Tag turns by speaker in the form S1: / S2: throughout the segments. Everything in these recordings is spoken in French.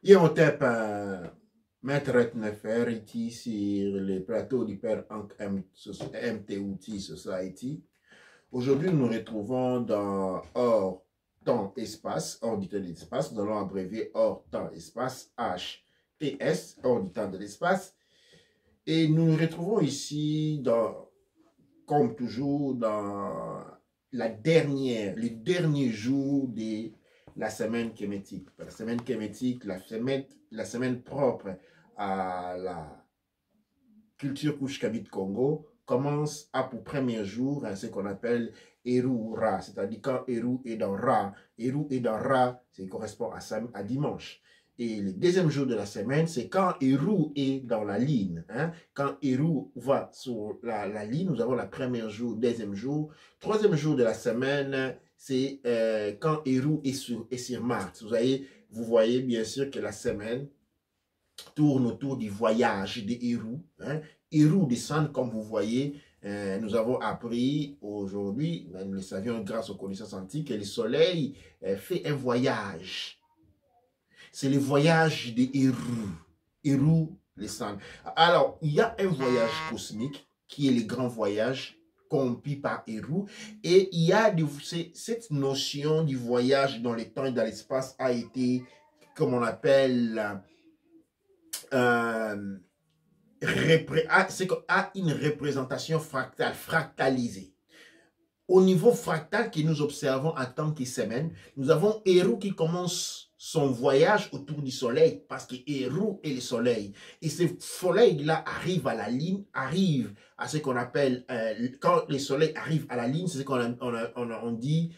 S1: Io tape Maître Retnefer ici sur le plateau du Père Hank MTUT Society. Aujourd'hui, nous nous retrouvons dans Hors Temps Espace, hors du temps de l'espace. Nous allons abrévier Hors Temps Espace, HTS, hors du temps de l'espace. Et nous nous retrouvons ici, comme toujours, dans le dernier jour de la semaine kémétique. La semaine kémétique, la semaine propre à la culture Kouchkabit Congo, commence à pour premier jour à ce qu'on appelle Eru Ra, c'est-à-dire quand Eru est dans Ra. Eru est dans Ra, ça correspond à dimanche. Et le deuxième jour de la semaine, c'est quand Eru est dans la ligne. Hein? Quand Eru va sur la ligne, nous avons le premier jour, deuxième jour. Troisième jour de la semaine, c'est quand Eru est sur Mars. Vous voyez bien sûr que la semaine tourne autour du voyage de Eru. Hein? Eru descend, comme vous voyez. Nous avons appris aujourd'hui, nous le savions grâce aux connaissances antiques, que le soleil fait un voyage. C'est le voyage de Eru. Eru descend. Alors, il y a un voyage cosmique qui est le grand voyage accompli par Eru. Et il y a cette notion du voyage dans le temps et dans l'espace a été, comme on appelle, a une représentation fractale, fractalisée. Au niveau fractal que nous observons en tant que semaine, nous avons Eru qui commence son voyage autour du soleil, parce que Eru est le soleil. Et ce soleil-là arrive à la ligne, arrive à ce qu'on appelle, quand le soleil arrive à la ligne, c'est ce qu'on dit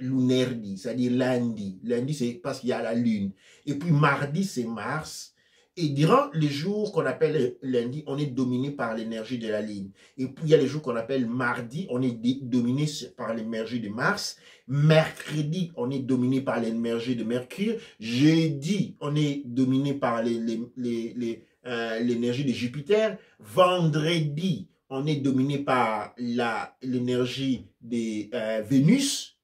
S1: lunardi, c'est-à-dire lundi. Lundi, c'est parce qu'il y a la lune. Et puis mardi, c'est Mars. Et durant les jours qu'on appelle lundi, on est dominé par l'énergie de la ligne. Et puis il y a les jours qu'on appelle mardi, on est dominé par l'énergie de Mars. Mercredi, on est dominé par l'énergie de Mercure. Jeudi, on est dominé par l'énergie de Jupiter. Vendredi, on est dominé par l'énergie de Vénus.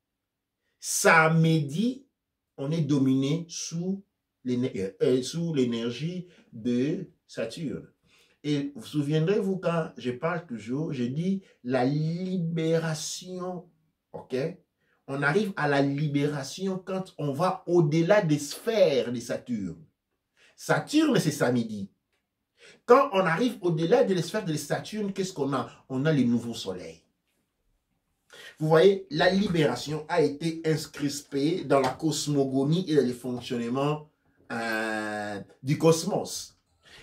S1: Samedi, on est dominé sous l'énergie de Saturne. Et vous souviendrez-vous quand je parle toujours, je dis la libération, ok? On arrive à la libération quand on va au-delà des sphères de Saturne. Saturne, c'est samedi. Quand on arrive au-delà des sphères de Saturne, qu'est-ce qu'on a? On a les nouveaux soleils. Vous voyez, la libération a été inscrispée dans la cosmogonie et dans le fonctionnement du cosmos.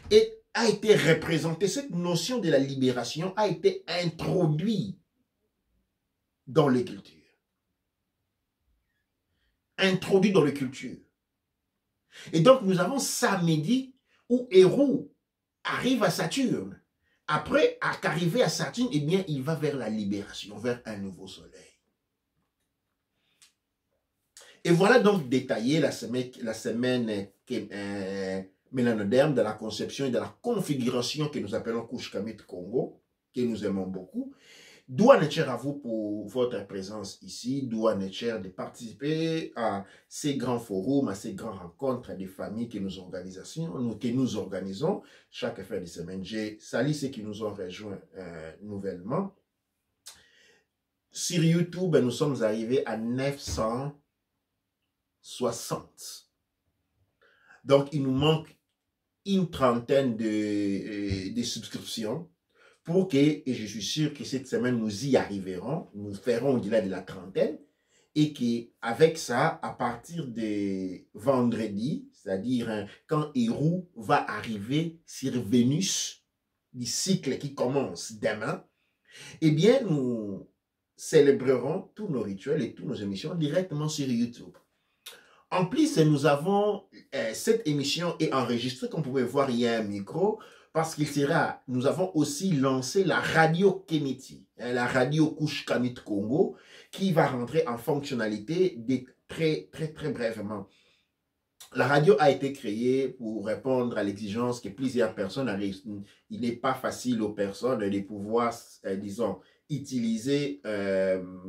S1: Et a été représentée, cette notion de la libération a été introduite dans les cultures. Introduite dans les cultures. Et donc, nous avons samedi où Eru arrive à Saturne. Après, qu'arriver à Saturne, eh bien, il va vers la libération, vers un nouveau soleil. Et voilà donc détaillé la semaine mélanoderme de la conception et de la configuration que nous appelons Kouchkabit Congo, que nous aimons beaucoup. Doua Netcher à vous pour votre présence ici. Doua Netcher de participer à ces grands forums, à ces grandes rencontres des familles que nous organisons chaque fin de semaine. J'ai salué ceux qui nous ont rejoints nouvellement. Sur YouTube, nous sommes arrivés à 960. Donc, il nous manque une trentaine de subscriptions pour que, et je suis sûr que cette semaine, nous y arriverons, nous ferons au-delà de la trentaine, et qu'avec ça, à partir de vendredi, c'est-à-dire quand Eru va arriver sur Vénus, du cycle qui commence demain, eh bien, nous célébrerons tous nos rituels et toutes nos émissions directement sur YouTube. En plus, nous avons cette émission est enregistrée, comme vous pouvez voir, il y a un micro, parce nous avons aussi lancé la radio Kéméti, la radio Kouchkabit Congo, qui va rentrer en fonctionnalité très brièvement. La radio a été créée pour répondre à l'exigence que plusieurs personnes arrivent. Il n'est pas facile aux personnes de pouvoir, disons, utiliser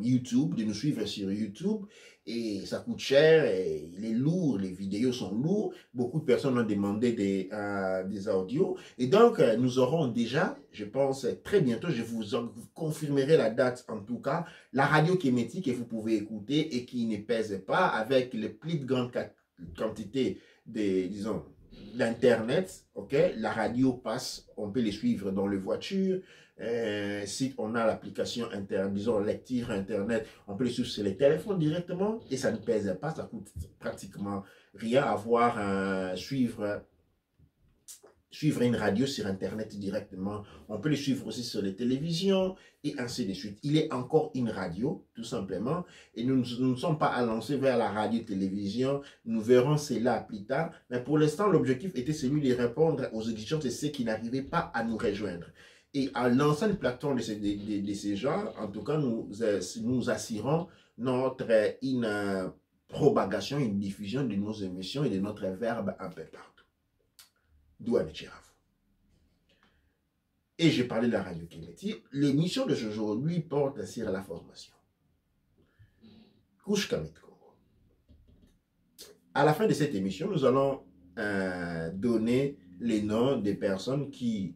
S1: YouTube, de nous suivre sur YouTube. Et ça coûte cher, et il est lourd, les vidéos sont lourdes. Beaucoup de personnes ont demandé des audios. Et donc, nous aurons déjà, je pense, très bientôt, je vous confirmerai la date en tout cas, la radio Kemetti que vous pouvez écouter et qui ne pèse pas avec les plus de grande quantité de, disons, d'Internet. Ok, la radio passe, on peut les suivre dans les voitures. Si on a l'application internet, disons lecture internet, on peut les suivre sur les téléphones directement et ça ne pèse pas, ça coûte pratiquement rien avoir suivre une radio sur internet directement. On peut les suivre aussi sur les télévisions et ainsi de suite. Il est encore une radio, tout simplement, et nous ne sommes pas à lancer vers la radio-télévision. Nous verrons cela plus tard, mais pour l'instant, l'objectif était celui de répondre aux exigences de ceux qui n'arrivaient pas à nous rejoindre. Et en lançant une plateforme de ces genres, en tout cas, nous assurons une propagation, une diffusion de nos émissions et de notre verbe un peu partout. D'où Abitchiraf. Et j'ai parlé de la radio Kemetti. L'émission de ce jour-lui porte sur la formation. Couche Kamit Congo. À la fin de cette émission, nous allons donner les noms des personnes qui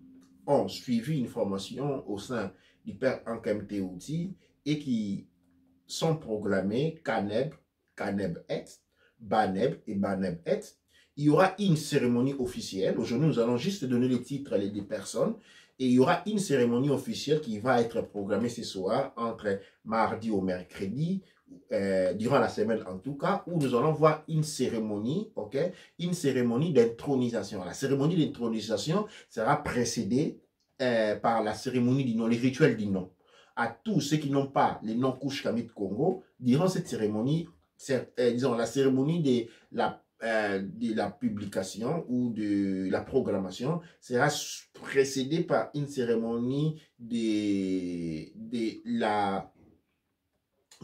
S1: ont suivi une formation au sein du Père Ankem Teouti et qui sont programmés Kaneb, Kaneb-Et, Baneb et Baneb-Et. Il y aura une cérémonie officielle. Aujourd'hui, nous allons juste donner les titres des personnes. Et il y aura une cérémonie officielle qui va être programmée ce soir entre mardi au mercredi, durant la semaine en tout cas, où nous allons voir une cérémonie, ok, une cérémonie d'intronisation. La cérémonie d'intronisation sera précédée par la cérémonie du nom, les rituels du nom. À tous ceux qui n'ont pas les noms Couche Kamit Congo, durant cette cérémonie, disons la cérémonie de la publication ou de la programmation sera précédée par une cérémonie de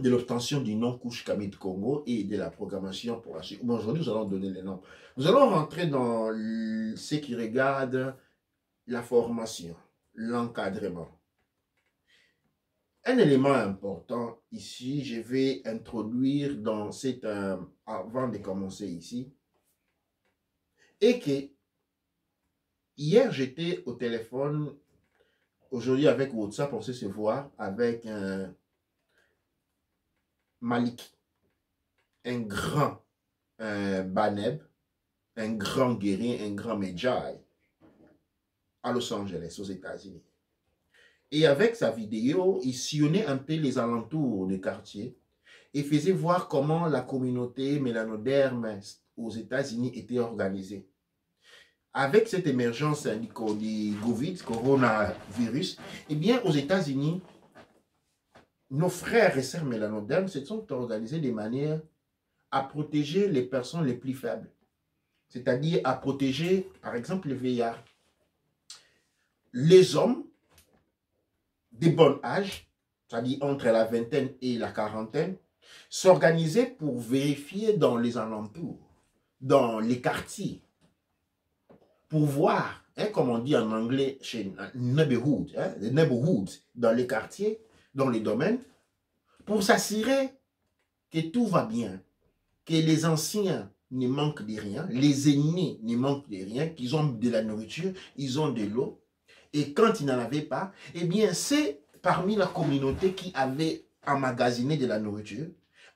S1: l'obtention du nom Couche Kamit Congo et de la programmation pour la suite. Bon, aujourd'hui, nous allons donner les noms. Nous allons rentrer dans ce qui regarde la formation, l'encadrement. Un élément important ici, je vais introduire dans cette, avant de commencer ici, et que hier j'étais au téléphone, aujourd'hui avec WhatsApp, on sait se voir avec Malik, un grand Baneb, un grand guerrier, un grand Medjay à Los Angeles, aux États-Unis. Et avec sa vidéo, il sillonnait un peu les alentours du quartier et faisait voir comment la communauté mélanoderme aux États-Unis était organisée. Avec cette émergence du Covid, coronavirus, eh bien, aux États-Unis, nos frères et sœurs mélanodermes se sont organisés de manière à protéger les personnes les plus faibles. C'est-à-dire à protéger, par exemple, le VIH. Les hommes de bon âge, c'est-à-dire entre la vingtaine et la quarantaine, s'organisaient pour vérifier dans les alentours, dans les quartiers, pour voir, hein, comme on dit en anglais chez neighborhood, hein, les neighborhoods, dans les quartiers, dans les domaines, pour s'assurer que tout va bien, que les anciens ne manquent de rien, les aînés ne manquent de rien, qu'ils ont de la nourriture, ils ont de l'eau. Et quand ils n'en avaient pas, eh bien, c'est parmi la communauté qui avait emmagasiné de la nourriture,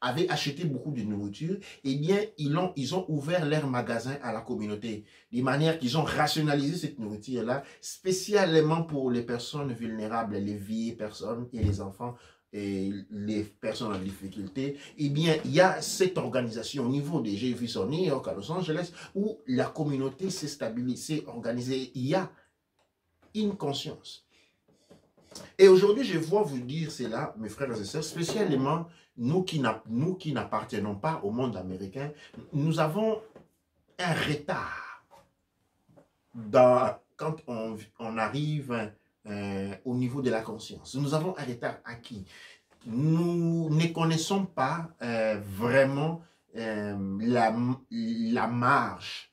S1: avait acheté beaucoup de nourriture, eh bien, ils ont ouvert leur magasin à la communauté, de manière qu'ils ont rationalisé cette nourriture-là, spécialement pour les personnes vulnérables, les vieilles personnes et les enfants, et les personnes en difficulté. Eh bien, il y a cette organisation au niveau des G.V. New York, à Los Angeles, où la communauté s'est stabilisée, organisée. Il y a une conscience. Et aujourd'hui, je vois vous dire cela, mes frères et sœurs, spécialement nous qui n'appartenons pas au monde américain, nous avons un retard quand on arrive au niveau de la conscience. Nous avons un retard acquis. Nous ne connaissons pas vraiment la marche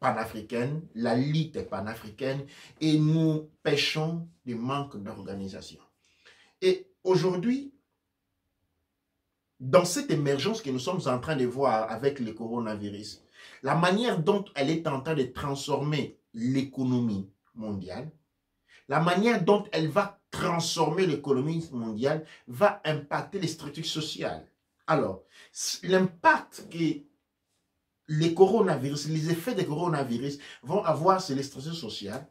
S1: panafricaine, la lutte panafricaine, et nous pêchons du manque d'organisation. Et aujourd'hui, dans cette émergence que nous sommes en train de voir avec le coronavirus, la manière dont elle est en train de transformer l'économie mondiale, la manière dont elle va transformer l'économie mondiale va impacter les structures sociales. Alors, l'impact que les coronavirus, les effets des coronavirus vont avoir sur les structures sociales,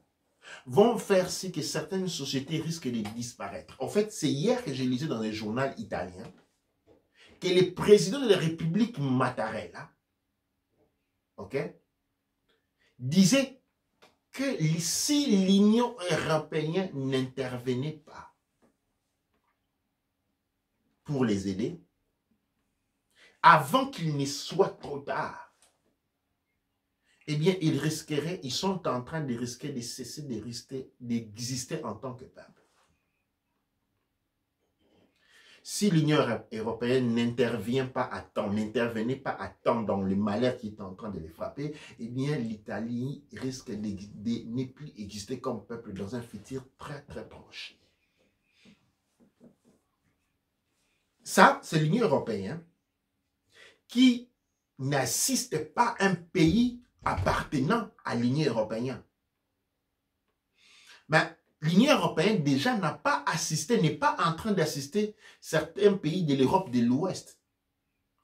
S1: vont faire si que certaines sociétés risquent de disparaître. En fait, c'est hier que j'ai lu dans un journal italien que le président de la République Mattarella, disait que si l'Union européenne n'intervenait pas pour les aider, avant qu'il ne soit trop tard, eh bien, ils sont en train de risquer de cesser d'exister en tant que peuple. Si l'Union européenne n'intervenait pas à temps dans le malheur qui est en train de les frapper, eh bien, l'Italie risque de ne plus exister comme peuple dans un futur très, très proche. Ça, c'est l'Union européenne qui n'assiste pas un pays appartenant à l'Union européenne. Mais l'Union européenne déjà n'a pas assisté, n'est pas en train d'assister certains pays de l'Europe de l'Ouest,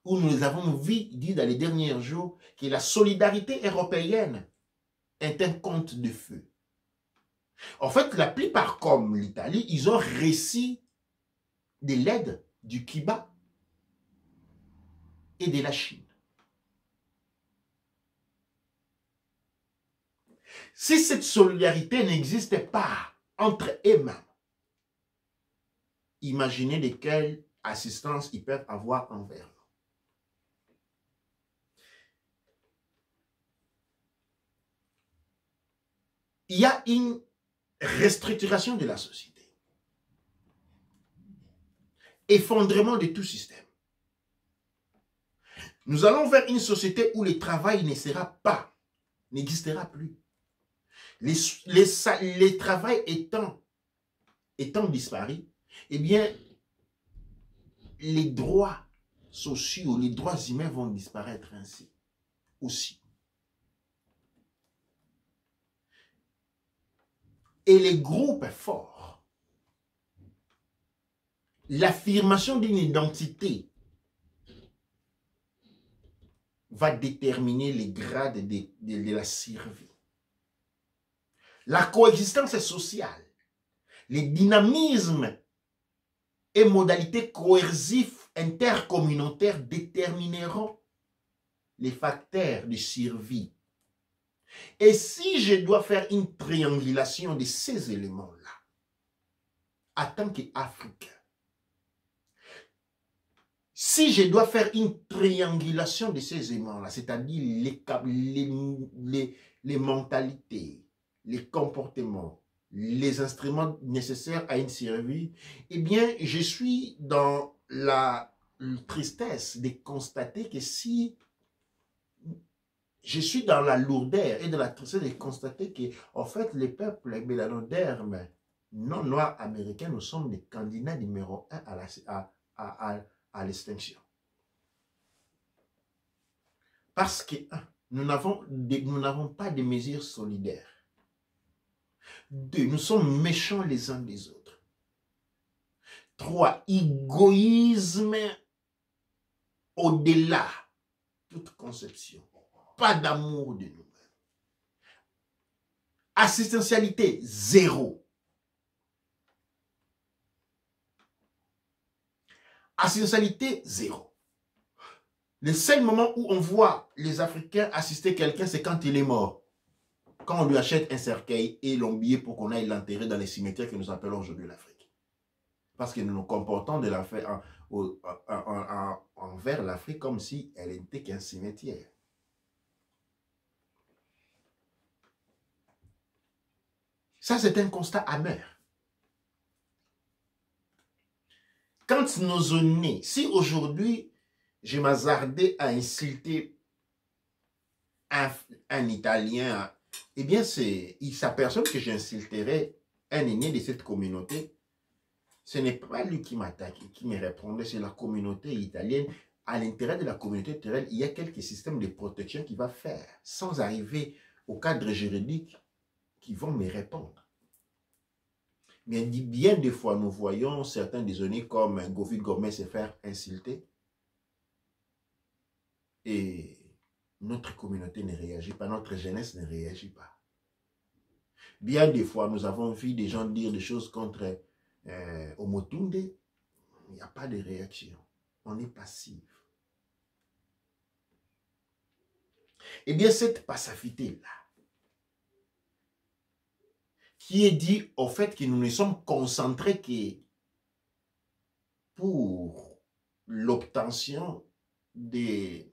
S1: où nous avons dit dans les derniers jours que la solidarité européenne est un conte de feu. En fait, la plupart, comme l'Italie, ils ont reçu de l'aide du Cuba et de la Chine. Si cette solidarité n'existait pas entre eux-mêmes, imaginez de quelle assistance ils peuvent avoir envers nous. Il y a une restructuration de la société. Effondrement de tout système. Nous allons vers une société où le travail n'existera plus. Les travail étant disparu, eh bien, les droits sociaux, les droits humains vont disparaître ainsi aussi. Et les groupes forts, l'affirmation d'une identité va déterminer les grades de la survie. La coexistence sociale, les dynamismes et modalités coercitives intercommunautaires détermineront les facteurs de survie. Et si je dois faire une triangulation de ces éléments-là, en tant qu'Africain, si je dois faire une triangulation de ces éléments-là, c'est-à-dire les mentalités, les comportements, les instruments nécessaires à une survie, eh bien, je suis dans la tristesse de constater que si je suis dans la lourdeur et dans la tristesse de constater que, en fait, les peuples mélanodermes non noirs américains, nous sommes des candidats numéro 1 à l'extinction. Parce que, nous n'avons pas de mesures solidaires. 2, nous sommes méchants les uns des autres. 3, égoïsme au-delà de toute conception. Pas d'amour de nous-mêmes. Assistentialité, 0. Assistentialité, 0. Le seul moment où on voit les Africains assister quelqu'un, c'est quand il est mort. Quand on lui achète un cercueil et l'embiller pour qu'on aille l'enterrer dans les cimetières que nous appelons aujourd'hui l'Afrique. Parce que nous nous comportons envers l'Afrique comme si elle n'était qu'un cimetière. Ça, c'est un constat amer. Quand nos aînés, si aujourd'hui, je m'hasardais à insulter un Italien, eh bien, il s'aperçoit que j'insulterais un aîné de cette communauté. Ce n'est pas lui qui m'attaque et qui me répondait, c'est la communauté italienne. À l'intérieur de la communauté italienne, il y a quelques systèmes de protection qu'il va faire sans arriver au cadre juridique qui vont me répondre. Mais bien des fois, nous voyons certains désolés comme Govi Gourmet se faire insulter et notre communauté ne réagit pas, notre jeunesse ne réagit pas. Bien des fois, nous avons vu des gens dire des choses contre Omotunde, il n'y a pas de réaction. On est passif. Eh bien, cette passivité-là, qui est due au fait que nous ne sommes concentrés que pour l'obtention des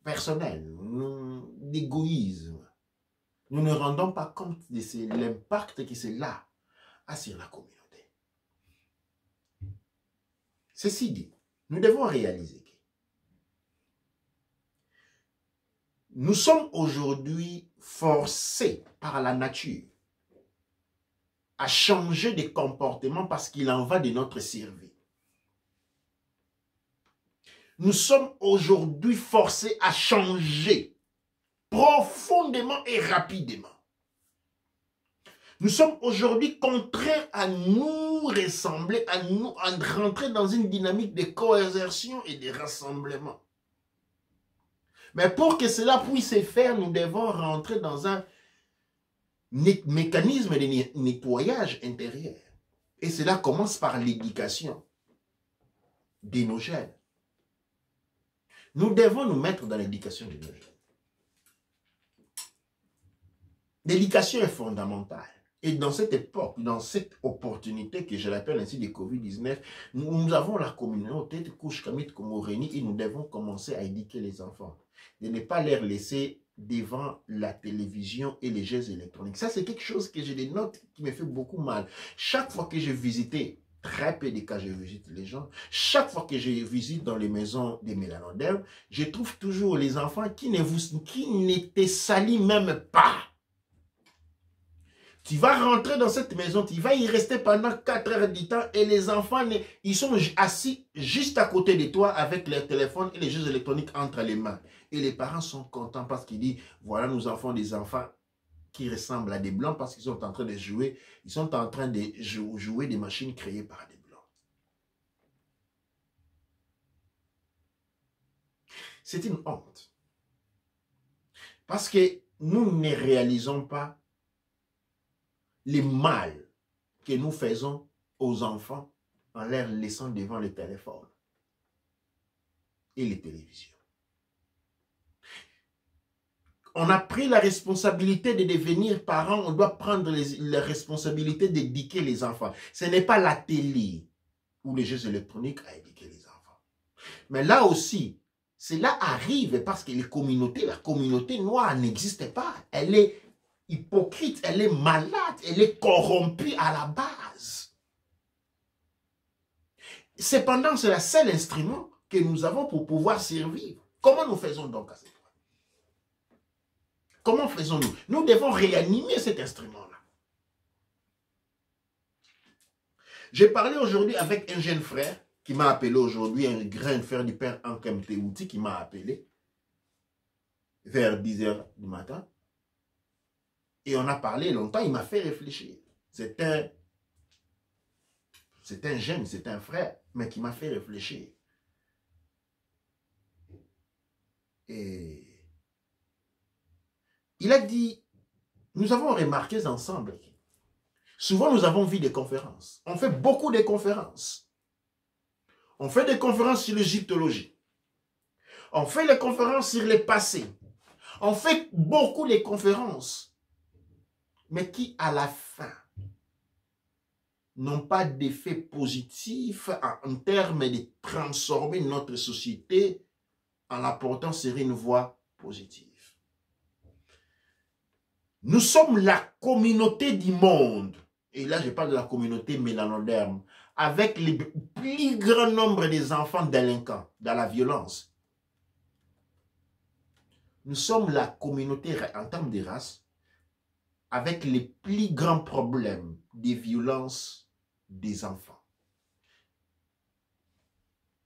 S1: personnels, d'égoïsme, nous ne rendons pas compte de l'impact que cela a sur la communauté. Ceci dit, nous devons réaliser que nous sommes aujourd'hui forcés par la nature à changer de comportement parce qu'il en va de notre survie. Nous sommes aujourd'hui forcés à changer profondément et rapidement. Nous sommes aujourd'hui contraints à nous ressembler, à rentrer dans une dynamique de coercition et de rassemblement. Mais pour que cela puisse se faire, nous devons rentrer dans un mécanisme de nettoyage intérieur. Et cela commence par l'éducation de nos jeunes. Nous devons nous mettre dans l'éducation de nos jeunes. L'éducation est fondamentale. Et dans cette époque, dans cette opportunité que je l'appelle ainsi de Covid-19, nous avons la communauté de Kouchkamit Komoreni et nous devons commencer à éduquer les enfants. De ne pas les laisser devant la télévision et les jeux électroniques. Ça, c'est quelque chose que je dénote qui me fait beaucoup mal. Chaque fois que j'ai visité, très peu de cas je visite les gens, chaque fois que je visite dans les maisons des mélanodermes, je trouve toujours les enfants qui ne te salissent même pas. Tu vas rentrer dans cette maison, tu vas y rester pendant 4 heures du temps et les enfants, ils sont assis juste à côté de toi avec leur téléphone et les jeux électroniques entre les mains. Et les parents sont contents parce qu'ils disent, voilà, nous avons des enfants qui ressemblent à des blancs parce qu'ils sont en train de jouer, ils sont en train de jouer des machines créées par des blancs. C'est une honte. Parce que nous ne réalisons pas le mal que nous faisons aux enfants en les laissant devant le téléphone et les télévisions. On a pris la responsabilité de devenir parents, on doit prendre la responsabilité d'éduquer les enfants. Ce n'est pas la télé ou les jeux électroniques à éduquer les enfants. Mais là aussi, cela arrive parce que la communauté noire n'existe pas. Elle est hypocrite, elle est malade, elle est corrompue à la base. Cependant, c'est le seul instrument que nous avons pour pouvoir survivre. Comment nous faisons donc à cette fois? Comment faisons-nous? Nous devons réanimer cet instrument-là. J'ai parlé aujourd'hui avec un jeune frère qui m'a appelé aujourd'hui, un grand frère du père Ankem Teouti qui m'a appelé vers 10 h du matin. Et on a parlé longtemps, il m'a fait réfléchir. C'est un jeune, c'est un frère, mais qui m'a fait réfléchir. Et il a dit, nous avons remarqué ensemble, souvent nous avons vu des conférences. On fait beaucoup de conférences. On fait des conférences sur l'égyptologie. On fait des conférences sur le passé. On fait beaucoup de conférences, mais qui, à la fin, n'ont pas d'effet positif en termes de transformer notre société en apportant sur une voie positive. Nous sommes la communauté du monde, et là je parle de la communauté mélanoderme, avec le plus grand nombre des enfants délinquants dans la violence. Nous sommes la communauté, en termes de race, avec les plus grands problèmes des violences des enfants.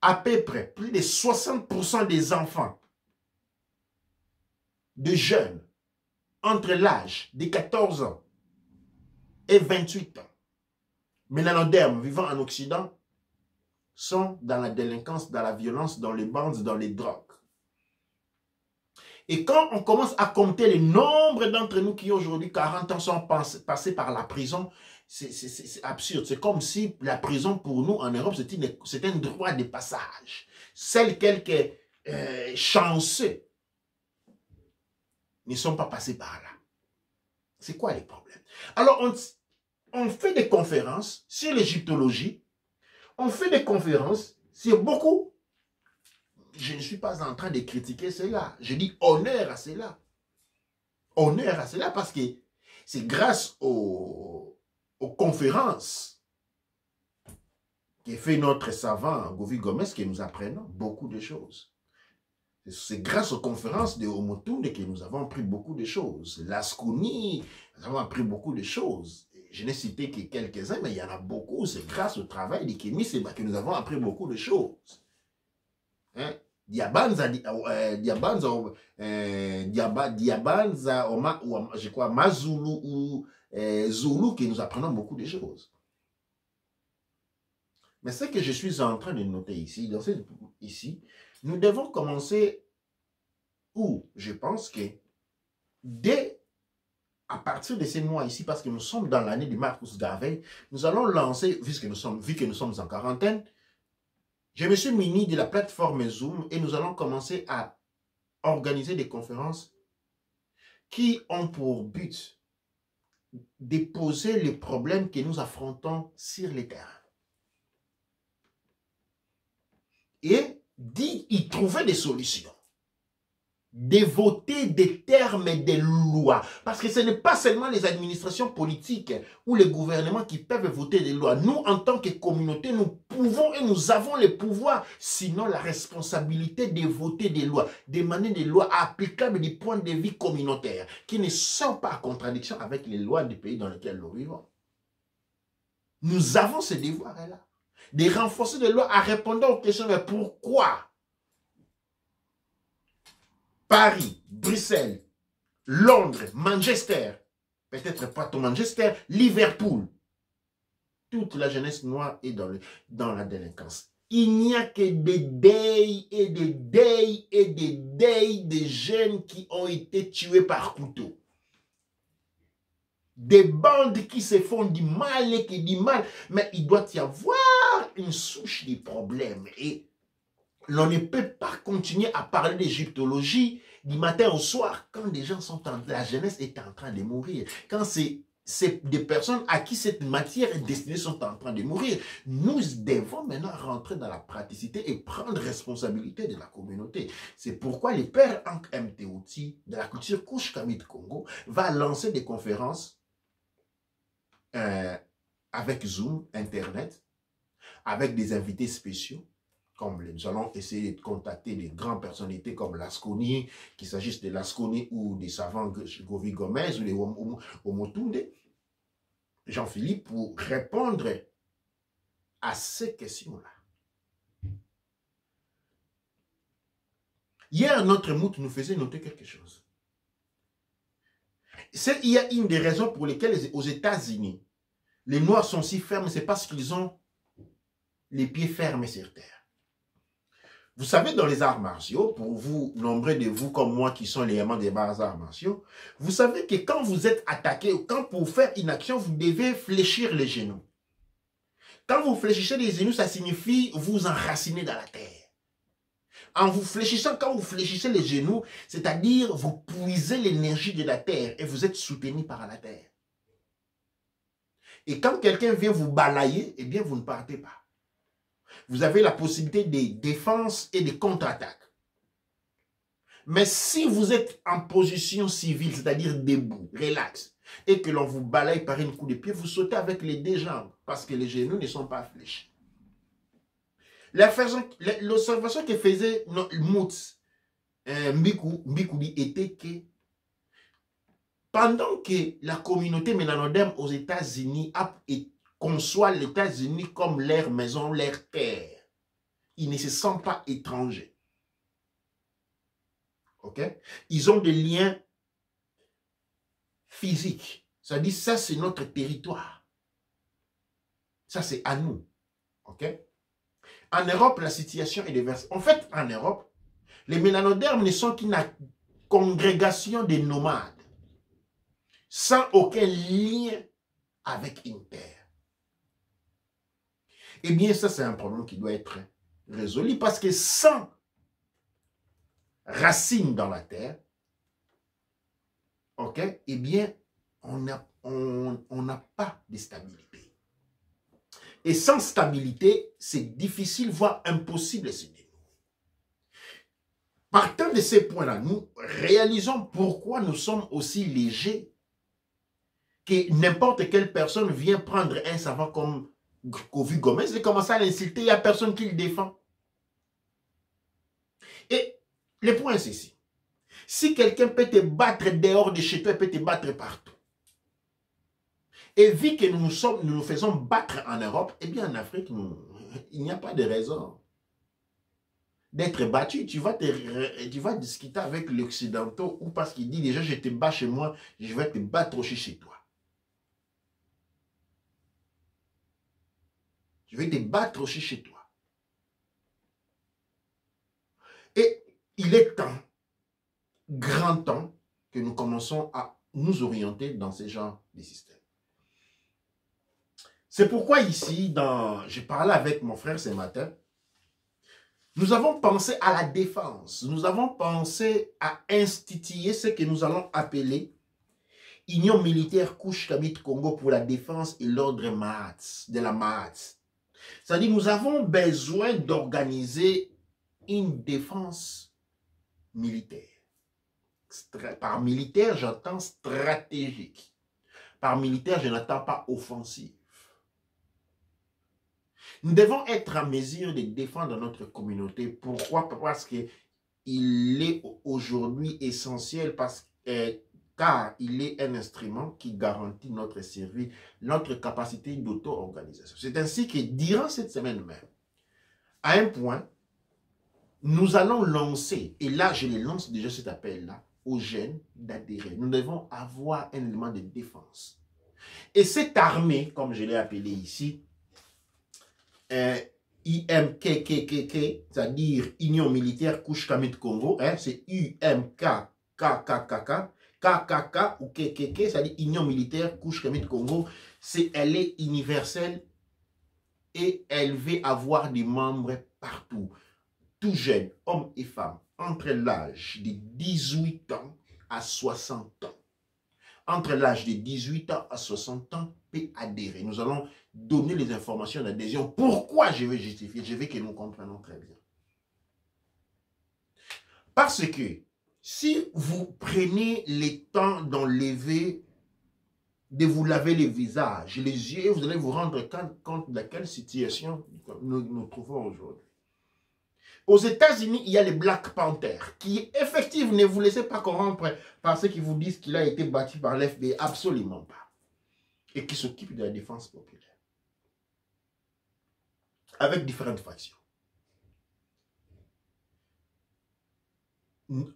S1: À peu près, plus de 60% des enfants, de jeunes, entre l'âge de 14 ans et 28 ans, mélanodermes vivant en Occident, sont dans la délinquance, dans la violence, dans les bandes, dans les drogues. Et quand on commence à compter le nombre d'entre nous qui aujourd'hui 40 ans sont passés par la prison, c'est absurde. C'est comme si la prison pour nous en Europe, c'était un droit de passage. Seuls quelques chanceux ne sont pas passés par là. C'est quoi les problèmes? Alors, on fait des conférences sur l'égyptologie, on fait des conférences sur beaucoup. Je ne suis pas en train de critiquer cela. Je dis honneur à cela. Honneur à cela parce que c'est grâce aux conférences qu'a fait notre savant Govi Gomez que nous apprenons beaucoup de choses. C'est grâce aux conférences de Omotunde que nous avons appris beaucoup de choses. Lasconi, nous avons appris beaucoup de choses. Je n'ai cité que quelques-uns, mais il y en a beaucoup. C'est grâce au travail de Kémy Séba que nous avons appris beaucoup de choses. Hein? Diabanza, je crois, Mazulu ou Zulu, que nous apprenons beaucoup de choses. Mais ce que je suis en train de noter ici, nous devons commencer où je pense que à partir de ces mois ici, parce que nous sommes dans l'année de Marcus Garvey, nous allons lancer, vu que nous sommes en quarantaine, je me suis muni de la plateforme Zoom et nous allons commencer à organiser des conférences qui ont pour but de poser les problèmes que nous affrontons sur les terrains. Et d'y trouver des solutions. De voter des termes et des lois. Parce que ce n'est pas seulement les administrations politiques ou les gouvernements qui peuvent voter des lois. Nous, en tant que communauté, nous pouvons et nous avons le pouvoir, sinon la responsabilité de voter des lois, d'émaner des lois applicables du point de vue communautaire, qui ne sont pas en contradiction avec les lois des pays dans lesquels nous vivons. Nous avons ce devoir-là, de renforcer des lois en répondant aux questions, mais pourquoi Paris, Bruxelles, Londres, Manchester, peut-être pas tout Manchester, Liverpool, toute la jeunesse noire est dans la délinquance. Il n'y a que des deuils et des deuils et des deuils de jeunes qui ont été tués par couteau. Des bandes qui se font du mal et qui du mal, mais il doit y avoir une souche des problèmes. Et l'on ne peut pas continuer à parler d'égyptologie du matin au soir quand des gens la jeunesse est en train de mourir. Quand c'est des personnes à qui cette matière est destinée sont en train de mourir. Nous devons maintenant rentrer dans la praticité et prendre responsabilité de la communauté. C'est pourquoi le père Hank Mtouti de la culture Kush Kamit Congo va lancer des conférences avec Zoom, Internet, avec des invités spéciaux. Comme nous allons essayer de contacter des grandes personnalités comme Lasconi, qu'il s'agisse de Lasconi ou des savants Govi Gomez ou des Omotunde, Jean-Philippe, pour répondre à ces questions-là. Hier, notre mout nous faisait noter quelque chose. Il y a une des raisons pour lesquelles aux États-Unis, les Noirs sont si fermes, c'est parce qu'ils ont les pieds fermes sur terre. Vous savez, dans les arts martiaux, pour vous, nombreux de vous comme moi qui sont les amants des arts martiaux, vous savez que quand vous êtes attaqué, ou quand pour faire une action, vous devez fléchir les genoux. Quand vous fléchissez les genoux, ça signifie vous enraciner dans la terre. En vous fléchissant, quand vous fléchissez les genoux, c'est-à-dire vous puisez l'énergie de la terre et vous êtes soutenu par la terre. Et quand quelqu'un vient vous balayer, eh bien vous ne partez pas. Vous avez la possibilité de défense et de contre-attaque. Mais si vous êtes en position civile, c'est-à-dire debout, relax, et que l'on vous balaye par une coup de pied, vous sautez avec les deux jambes, parce que les genoux ne sont pas fléchis. L'observation que faisait Moutz Mbikoudi était que pendant que la communauté mélanodème aux États-Unis a conçoivent les États-Unis comme leur maison, leur terre. Ils ne se sentent pas étrangers. Ok? Ils ont des liens physiques. Ça dit, ça c'est notre territoire. Ça c'est à nous. Ok? En Europe, la situation est diverse. En fait, en Europe, les mélanodermes ne sont qu'une congrégation de nomades, sans aucun lien avec une terre. Eh bien, ça c'est un problème qui doit être résolu parce que sans racines dans la terre, ok, eh bien, on n'a pas de stabilité. Et sans stabilité, c'est difficile, voire impossible de se dénouer. Partant de ces points-là, nous réalisons pourquoi nous sommes aussi légers que n'importe quelle personne vient prendre un savant comme Kofi Gomez et commencer à l'insulter, il n'y a personne qui le défend. Et le point est ceci. Si quelqu'un peut te battre dehors de chez toi, il peut te battre partout. Et vu que nous nous faisons battre en Europe, eh bien en Afrique, il n'y a pas de raison d'être battu. Tu vas discuter avec l'Occidentaux ou parce qu'il dit déjà je te bats chez moi, je vais te battre aussi chez toi. Je vais te battre aussi chez toi. Et il est temps, grand temps, que nous commençons à nous orienter dans ce genre de système. C'est pourquoi ici, j'ai parlé avec mon frère ce matin, nous avons pensé à la défense. Nous avons pensé à instituer ce que nous allons appeler Union militaire Couche-Kabit-Congo pour la défense et l'ordre de la MAAT. C'est-à-dire nous avons besoin d'organiser une défense militaire. Par militaire, j'entends stratégique. Par militaire, je n'entends pas offensive. Nous devons être en mesure de défendre notre communauté. Pourquoi? Parce qu'il est aujourd'hui essentiel, car il est un instrument qui garantit notre survie, notre capacité d'auto-organisation. C'est ainsi que durant cette semaine même, à un point, nous allons lancer, et là je lance déjà cet appel-là, aux jeunes d'adhérer. Nous devons avoir un élément de défense. Et cette armée, comme je l'ai appelée ici, IMKKKK, c'est-à-dire Union militaire Couche-Kabit-Congo, c'est UMKKKK, KKK ou KKK, c'est-à-dire Union militaire Couche-Kabit-Congo, elle est universelle et elle veut avoir des membres partout. Tout jeune, hommes et femmes, entre l'âge de 18 ans à 60 ans. Entre l'âge de 18 ans à 60 ans, peut adhérer. Nous allons donner les informations d'adhésion. Pourquoi je vais justifier? Je veux que nous comprenions très bien. Parce que si vous prenez le temps d'enlever, de vous laver les visages, les yeux, vous allez vous rendre compte de quelle situation nous nous trouvons aujourd'hui. Aux États-Unis, il y a les Black Panthers qui, effectivement, ne vous laissez pas corrompre par ceux qui vous disent qu'il a été bâti par l'FBI. Absolument pas. Et qui s'occupent de la défense populaire. Avec différentes factions.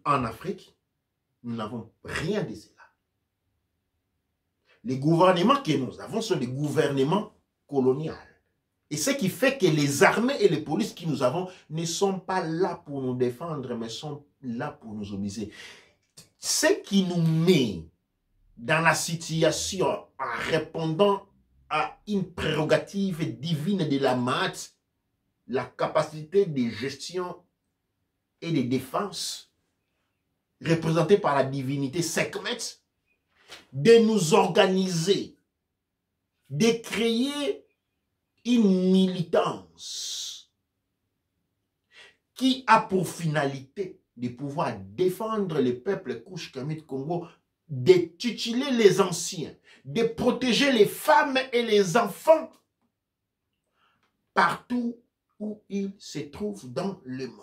S1: En Afrique, nous n'avons rien de cela. Les gouvernements que nous avons sont des gouvernements coloniaux. Et ce qui fait que les armées et les polices que nous avons ne sont pas là pour nous défendre, mais sont là pour nous obliger. Ce qui nous met dans la situation en répondant à une prérogative divine de la MAAT, la capacité de gestion et de défense représentée par la divinité Sekhmet, de nous organiser, de créer une militance qui a pour finalité de pouvoir défendre le peuple Couche-Kabit-Congo, de tuteler les anciens, de protéger les femmes et les enfants partout où ils se trouvent dans le monde.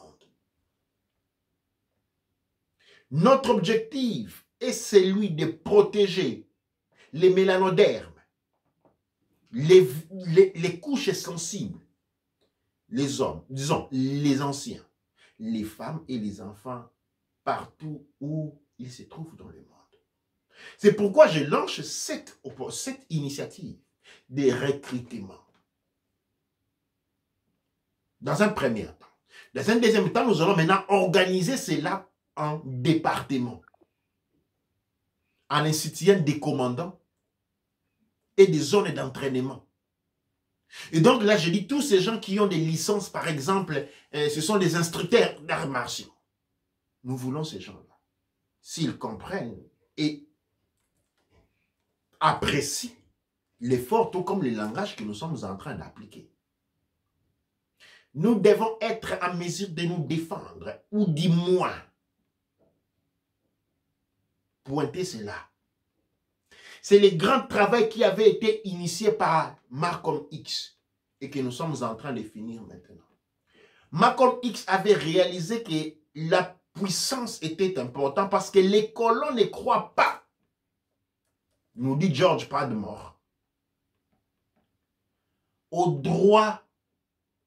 S1: Notre objectif est celui de protéger les mélanodermes, les couches sensibles, les hommes, disons les anciens, les femmes et les enfants, partout où ils se trouvent dans le monde. C'est pourquoi je lance cette initiative de recrutement. Dans un premier temps. Dans un deuxième temps, nous allons maintenant organiser cela en départements, en instituant des commandants et des zones d'entraînement. Et donc là, je dis tous ces gens qui ont des licences, par exemple, ce sont des instructeurs d'arts martiaux. Nous voulons ces gens-là. S'ils comprennent et apprécient l'effort, tout comme le langage que nous sommes en train d'appliquer. Nous devons être en mesure de nous défendre, ou du moins, pointer cela. C'est le grand travail qui avait été initié par Malcolm X et que nous sommes en train de finir maintenant. Malcolm X avait réalisé que la puissance était importante parce que les colons ne croient pas, nous dit George Padmore, au droit,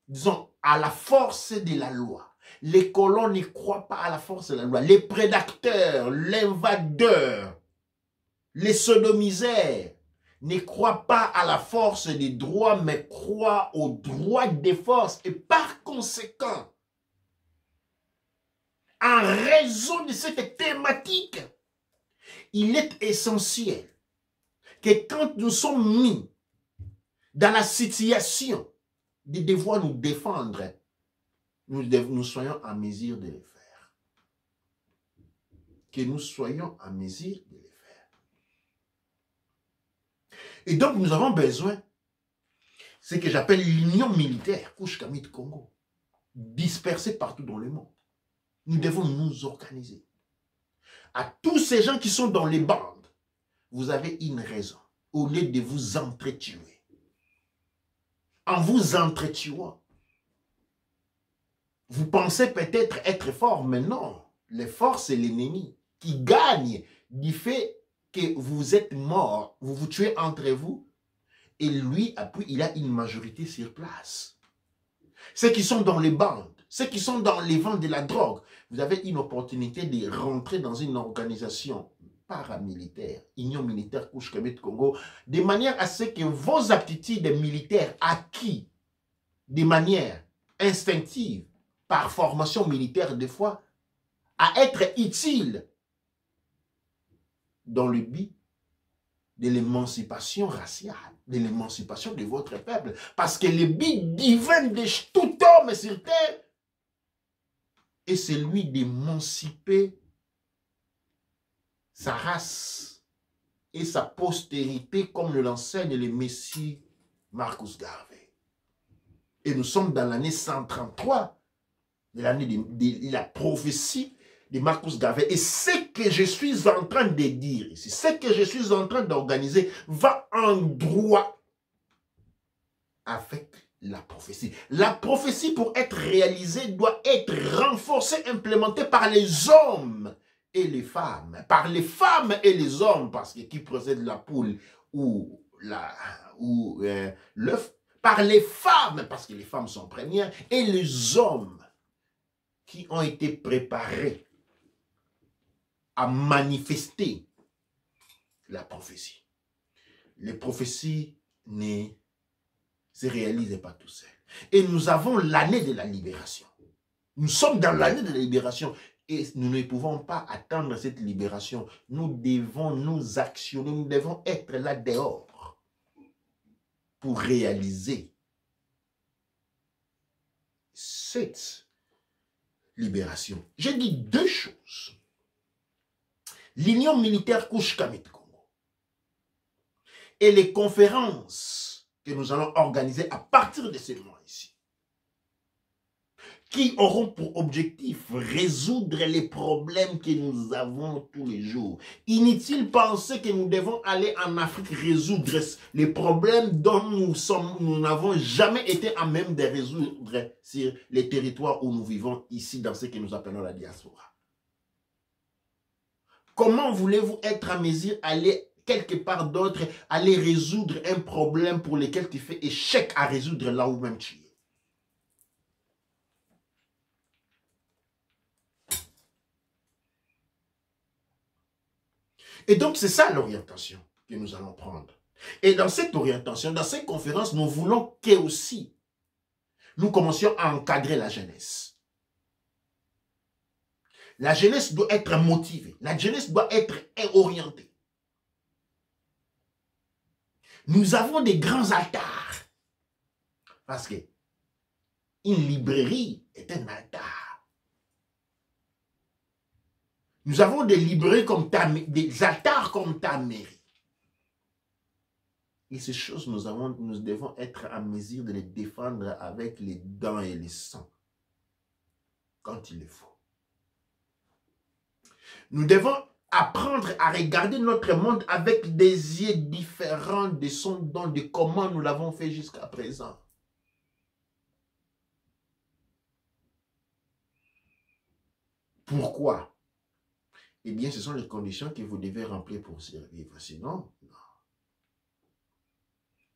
S1: disons, à la force de la loi. Les colons ne croient pas à la force de la loi. Les prédateurs, l'invadeur, les sodomiseurs ne croient pas à la force des droits, mais croient au droit des forces. Et par conséquent, en raison de cette thématique, il est essentiel que quand nous sommes mis dans la situation de devoir nous défendre, nous soyons en mesure de le faire. Que nous soyons en mesure de le faire. Et donc, nous avons besoin, ce que j'appelle l'union militaire, Kouchkamit Congo, dispersée partout dans le monde. Nous devons nous organiser. À tous ces gens qui sont dans les bandes, vous avez une raison. Au lieu de vous entretuer. En vous entretuant, vous pensez peut-être être fort, mais non. L'effort, c'est l'ennemi qui gagne du fait que vous êtes mort, vous vous tuez entre vous, et lui, après, il a une majorité sur place. Ceux qui sont dans les bandes, ceux qui sont dans les ventes de la drogue, vous avez une opportunité de rentrer dans une organisation paramilitaire, Union militaire Kouchkamit Congo, de manière à ce que vos aptitudes militaires acquises de manière instinctive, par formation militaire des fois, à être utiles dans le but de l'émancipation raciale, de l'émancipation de votre peuple. Parce que le but divin de tout homme sur terre est celui d'émanciper sa race et sa postérité, comme le l'enseigne le Messie Marcus Garvey. Et nous sommes dans l'année 133, de l'année de la prophétie de Marcus Garvey. Et ce que je suis en train de dire ici, ce que je suis en train d'organiser, va en droit avec la prophétie. La prophétie, pour être réalisée, doit être renforcée, implémentée par les hommes et les femmes. Par les femmes et les hommes, parce que qui procède la poule ou l'œuf. Par les femmes, parce que les femmes sont premières, et les hommes qui ont été préparés à manifester la prophétie. Les prophéties ne se réalisent pas tout seuls. Et nous avons l'année de la libération. Nous sommes dans l'année de la libération. Et nous ne pouvons pas attendre cette libération. Nous devons nous actionner. Nous devons être là dehors pour réaliser cette libération. J'ai dit deux choses. L'Union militaire Kouchkamit Congo et les conférences que nous allons organiser à partir de ce mois ici, qui auront pour objectif résoudre les problèmes que nous avons tous les jours. Inutile penser que nous devons aller en Afrique résoudre les problèmes dont nous n'avons jamais été à même de résoudre sur les territoires où nous vivons ici, dans ce que nous appelons la diaspora. Comment voulez-vous être à mesure d'aller quelque part d'autre, aller résoudre un problème pour lequel tu fais échec à résoudre là où même tu es. Et donc, c'est ça l'orientation que nous allons prendre. Et dans cette orientation, dans cette conférence, nous voulons que aussi nous commencions à encadrer la jeunesse. La jeunesse doit être motivée. La jeunesse doit être orientée. Nous avons des grands altares. Parce que une librairie est un altar. Nous avons des librairies comme des altares comme ta mairie. Et ces choses, nous devons être en mesure de les défendre avec les dents et les sangs, quand il le faut. Nous devons apprendre à regarder notre monde avec des yeux différents de son don, de comment nous l'avons fait jusqu'à présent. Pourquoi? Eh bien, ce sont les conditions que vous devez remplir pour survivre. Sinon, non.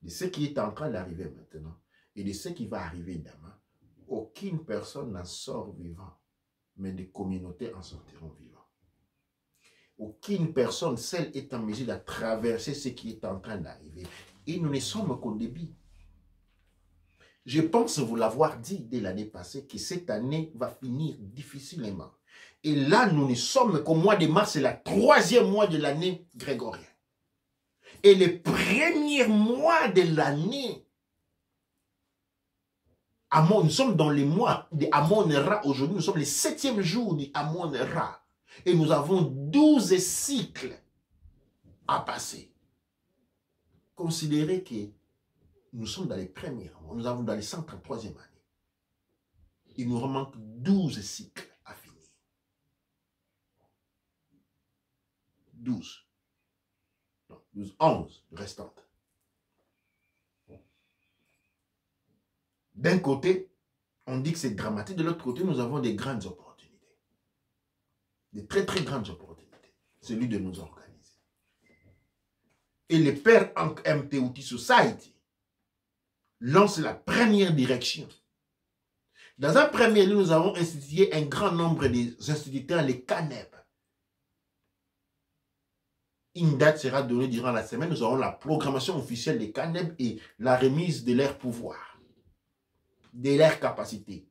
S1: De ce qui est en train d'arriver maintenant et de ce qui va arriver demain, aucune personne n'en sort vivant, mais des communautés en sortiront vivant. Aucune personne seule est en mesure de traverser ce qui est en train d'arriver. Et nous ne sommes qu'au début. Je pense vous l'avoir dit dès l'année passée que cette année va finir difficilement. Et là, nous ne sommes qu'au mois de mars, c'est le 3e mois de l'année grégorienne. Et les premiers mois de l'année, nous sommes dans les mois de Amon-Ra aujourd'hui, nous sommes le 7e jour de Amon-Ra. Et nous avons 12 cycles à passer. Considérez que nous sommes dans les premiers mois, nous avons dans les 133e année. Il nous manque 12 cycles à finir. 12. 11 restantes. D'un côté, on dit que c'est dramatique. De l'autre côté, nous avons des grandes opportunités. Des très très grandes opportunités. Celui de nous organiser. Et le père Ankh MTouti Society lance la première direction. Dans un premier lieu, nous avons institué un grand nombre d'instituteurs, les CANEB. Une date sera donnée durant la semaine. Nous aurons la programmation officielle des CANEB et la remise de leur pouvoir, de leur capacité.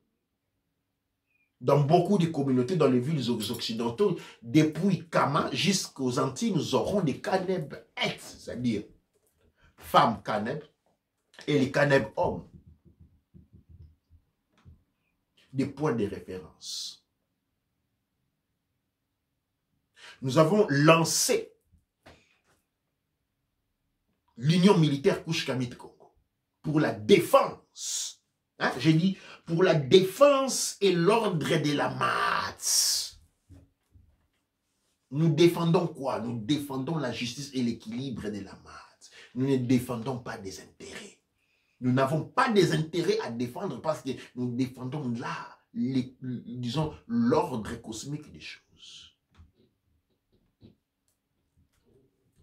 S1: Dans beaucoup de communautés, dans les villes occidentaux, depuis Kama jusqu'aux Antilles, nous aurons des CANEB ex, c'est-à-dire femmes CANEB et les CANEB hommes. Des points de référence. Nous avons lancé l'Union militaire Kouchkamit Congo pour la défense. Hein? J'ai dit pour la défense et l'ordre de la maths. Nous défendons quoi? Nous défendons la justice et l'équilibre de la maths. Nous ne défendons pas des intérêts. Nous n'avons pas des intérêts à défendre parce que nous défendons là, disons, l'ordre cosmique des choses.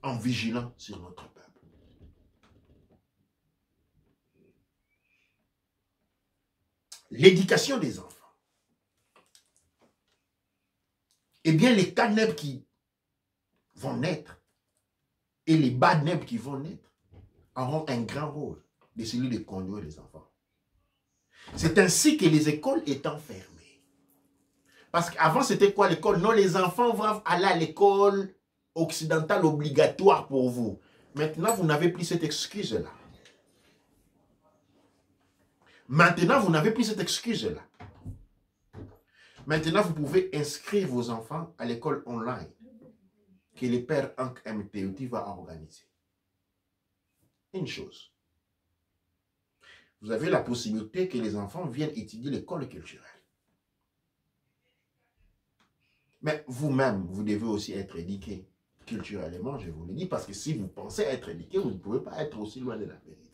S1: En vigilant sur notre peuple. L'éducation des enfants. Eh bien, les CANEB qui vont naître et les BANEB qui vont naître auront un grand rôle de celui de conduire les enfants. C'est ainsi que les écoles étant fermées. Parce qu'avant, c'était quoi l'école? Non, les enfants vont aller à l'école occidentale obligatoire pour vous. Maintenant, vous n'avez plus cette excuse-là. Maintenant, vous n'avez plus cette excuse-là. Maintenant, vous pouvez inscrire vos enfants à l'école online que le père Ankh MTouti va organiser. Une chose. Vous avez la possibilité que les enfants viennent étudier l'école culturelle. Mais vous-même, vous devez aussi être éduqué culturellement, je vous le dis, parce que si vous pensez être éduqué, vous ne pouvez pas être aussi loin de la vérité.